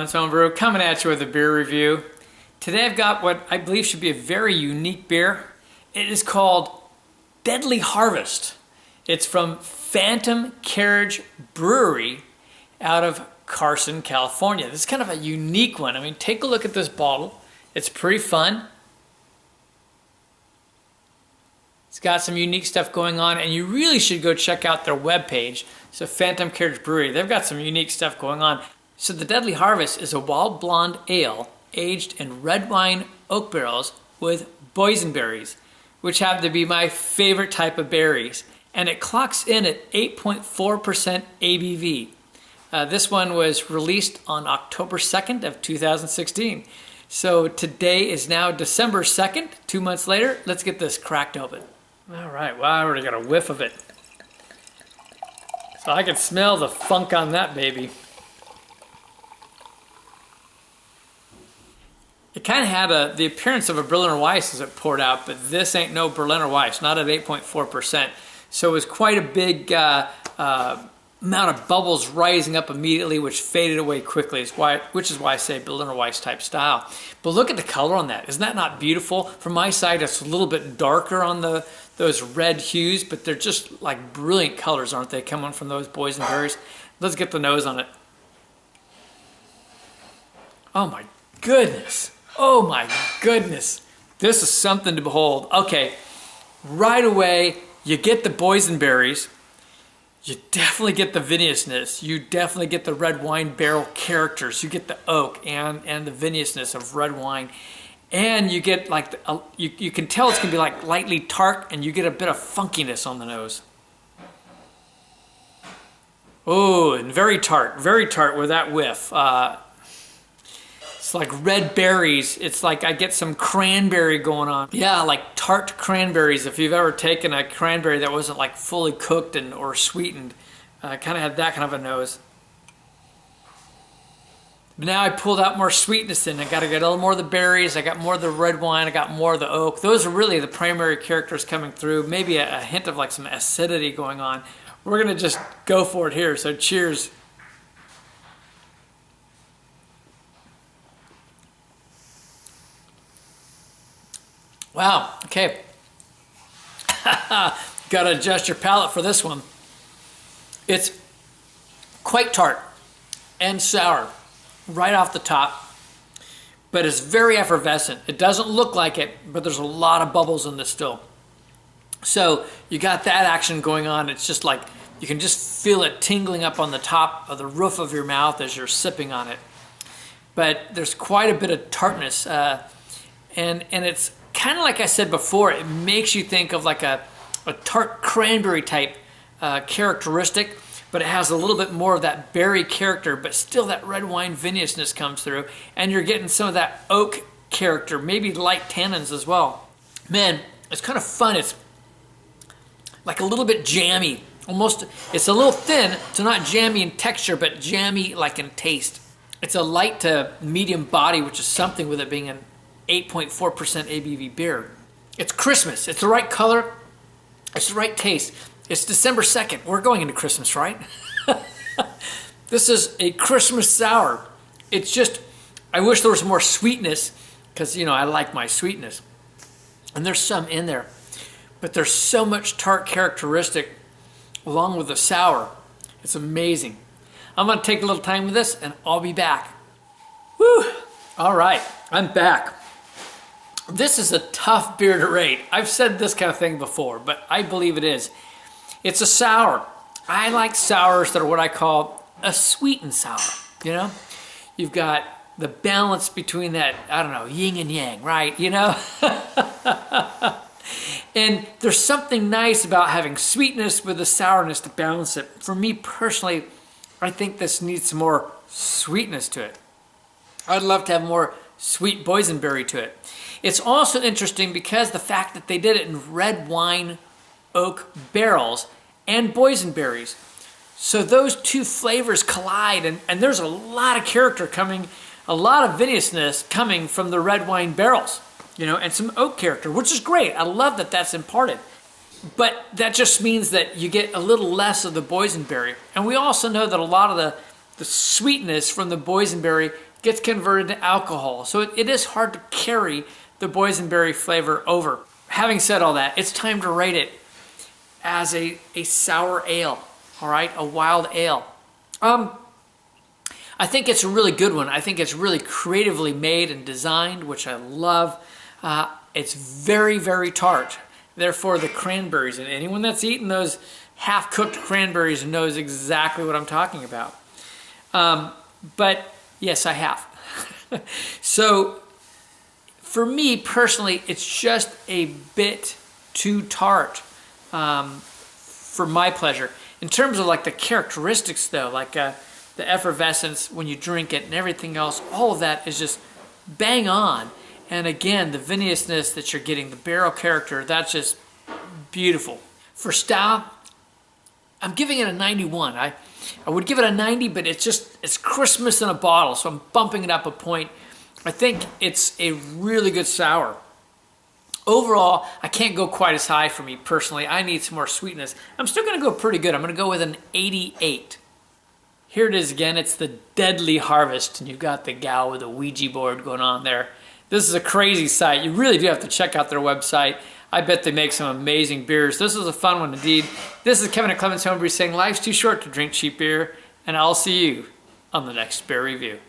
John's Homebrew, coming at you with a beer review. Today I've got what I believe should be a very unique beer. It is called Deadly Harvest. It's from Phantom Carriage Brewery out of Carson, California. This is kind of a unique one. I mean, take a look at this bottle. It's pretty fun. It's got some unique stuff going on, and you really should go check out their webpage. So Phantom Carriage Brewery, they've got some unique stuff going on. So the Deadly Harvest is a wild blonde ale aged in red wine oak barrels with boysenberries, which happen to be my favorite type of berries. And it clocks in at 8.4% ABV. This one was released on October 2nd of 2016. So today is now December 2nd, 2 months later. Let's get this cracked open. All right, well, I already got a whiff of it. So I can smell the funk on that baby. It kind of had the appearance of a Berliner Weiss as it poured out, but this ain't no Berliner Weiss, not at 8.4%. So it was quite a big amount of bubbles rising up immediately, which faded away quickly, which is why I say Berliner Weiss type style. But look at the color on that. Isn't that not beautiful? From my side, it's a little bit darker on those red hues, but they're just like brilliant colors, aren't they, coming from those boysenberries? Let's get the nose on it. Oh my goodness. Oh my goodness. This is something to behold. Okay, right away, you get the boysenberries. You definitely get the viniousness. You definitely get the red wine barrel characters. You get the oak and the viniousness of red wine. And you get like, you can tell it's going to be like lightly tart, and you get a bit of funkiness on the nose. Oh, and very tart with that whiff. It's like red berries. It's like I get some cranberry going on. Yeah, like tart cranberries. If you've ever taken a cranberry that wasn't like fully cooked or sweetened, kind of had that kind of a nose. But now I pulled out more sweetness in. I got to get a little more of the berries. I got more of the red wine. I got more of the oak. Those are really the primary characters coming through. Maybe a hint of like some acidity going on. We're going to just go for it here. So cheers. Wow, okay. Got to adjust your palate for this one. It's quite tart and sour right off the top, but it's very effervescent. It doesn't look like it, but there's a lot of bubbles in this still. So you got that action going on. It's just like you can just feel it tingling up on the top of the roof of your mouth as you're sipping on it. But there's quite a bit of tartness, and it's kind of like I said before, it makes you think of like a tart cranberry type characteristic, but it has a little bit more of that berry character, but still that red wine viniousness comes through, and you're getting some of that oak character, maybe light tannins as well. Man, it's kind of fun. It's like a little bit jammy. Almost, it's a little thin, so not jammy in texture, but jammy like in taste. It's a light to medium body, which is something with it being an 8.4% ABV beer. It's Christmas. It's the right color. It's the right taste. It's December 2nd. We're going into Christmas, right? This is a Christmas sour. It's just, I wish there was more sweetness, because, you know, I like my sweetness. And there's some in there. But there's so much tart characteristic along with the sour. It's amazing. I'm going to take a little time with this, and I'll be back. Woo! All right, I'm back. This is a tough beer to rate. I've said this kind of thing before, but I believe it is. It's a sour. I like sours that are what I call a sweet and sour, you know? You've got the balance between that, I don't know, yin and yang, right? You know? And there's something nice about having sweetness with the sourness to balance it. For me personally, I think this needs some more sweetness to it. I'd love to have more sweet boysenberry to it. It's also interesting because the fact that they did it in red wine oak barrels and boysenberries. So those two flavors collide, and there's a lot of character coming, a lot of viniousness coming from the red wine barrels, you know, and some oak character, which is great. I love that that's imparted. But that just means that you get a little less of the boysenberry. And we also know that a lot of the sweetness from the boysenberry gets converted to alcohol. So it is hard to carry the boysenberry flavor over. Having said all that, it's time to rate it as a sour ale, all right, a wild ale. I think it's a really good one. I think it's really creatively made and designed, which I love. It's very, very tart. Therefore, the cranberries, and anyone that's eaten those half-cooked cranberries knows exactly what I'm talking about. But yes, I have. So for me personally, it's just a bit too tart for my pleasure. In terms of like the characteristics though, like the effervescence when you drink it and everything else, all of that is just bang on. And again, the viniousness that you're getting, the barrel character, that's just beautiful. For style, I'm giving it a 91. I would give it a 90, but it's Christmas in a bottle, so I'm bumping it up a point. I think it's a really good sour. Overall, I can't go quite as high for me personally. I need some more sweetness. I'm still gonna go pretty good. I'm gonna go with an 88. Here it is again, it's the Deadly Harvest, and you've got the gal with a Ouija board going on there. This is a crazy site. You really do have to check out their website. I bet they make some amazing beers. This is a fun one indeed. This is Kevin at Clement's Homebrew saying life's too short to drink cheap beer, and I'll see you on the next beer review.